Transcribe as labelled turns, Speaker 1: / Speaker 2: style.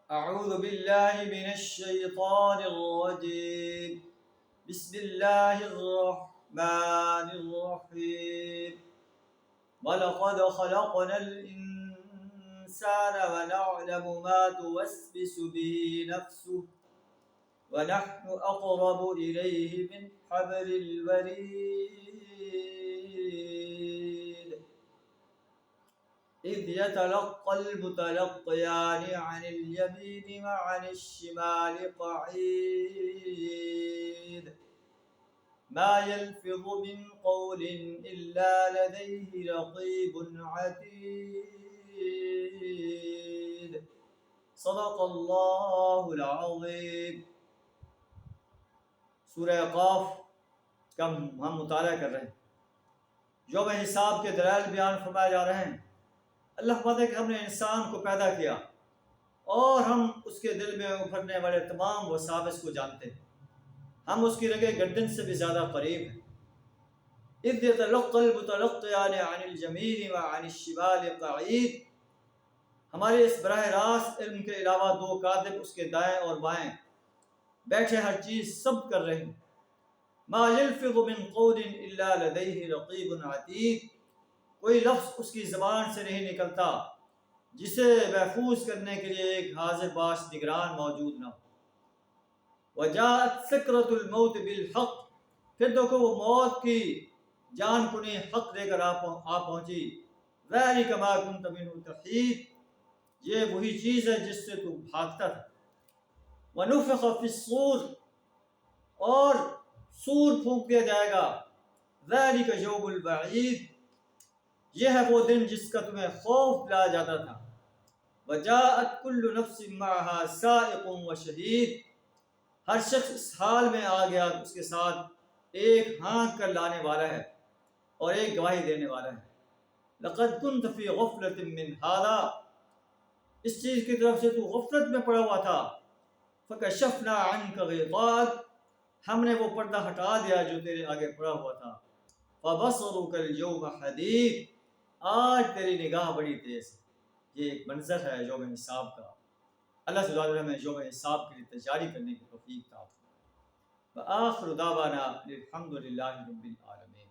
Speaker 1: أعوذ بالله من الشيطان الرجيم. بسم الله الرحمن الرحيم. ولقد خلقنا الإنسان ونعلم ما توسوس به نفسه ونحن أقرب إليه من حبل الوريد إذ يتلقى المتلقيان عن اليمين وعن الشمال قعيد ما يلفظ من قول إلا لديه رقيب عتيد صدق اللہ العظیم. سورہ قاف کا ہم مطالعہ کر رہے ہیں. یوم حساب کے دلائل بیان فرمائے جا رہے ہیں. اللہ فرماتا ہے کہ ہم نے انسان کو پیدا کیا اور ہم اس کے دل میں ابھرنے والے تمام وساوس کو جانتے ہیں. ہم اس کی رگے گردن سے بھی زیادہ قریب ہیں. اذ يتلقى المتلقيان عن اليمين وعن الشمال قعيد. ہمارے اس براہ راست علم کے علاوہ دو کاتب اس کے دائیں اور بائیں بیٹھے ہر چیز سب کر رہے ہیں. ما يلفظ من قول الا لديه رقيب عتيد. کوئی لفظ اس کی زبان سے نہیں نکلتا جسے محفوظ کرنے کے لیے ایک حاضر باش نگران موجود نہ ہو. وجاءت سکرۃ الموت بالحق. پھر دیکھو وہ موت کی جان کنی حق لے کر آ پہنچی. ذلک ما كنت منه تحید. یہ وہی چیز ہے جس سے تو بھاگتا تھا. ونفخ فی الصور. اور سور پھونک دیا جائے گا. ذلک یوم الوعید. یہ ہے وہ دن جس کا تمہیں خوف دلایا جاتا تھا. وجاءت کل نفس معها سائق وشہید. ہر شخص اس حال میں آ گیا اس کے ساتھ ایک ہانک کر لانے والا ہے اور ایک گواہی دینے والا ہے. لقد كنت في غفلة من هذا. اس چیز کی طرف سے تو غفلت میں پڑا ہوا تھا. فکشفنا عنك غطاءك. ہم نے وہ پردہ ہٹا دیا جو تیرے آگے پڑا ہوا تھا. فبصرك اليوم حديد. آج تیری نگاہ بڑی تیز ہے. یہ ایک منظر ہے یوم حساب کا. اللہ تعالیٰ ہمیں یوم حساب کے لیے تیاری کرنے کی توفیق عطا فرمائے. وآخر دعوانا الحمد للہ رب العالمین.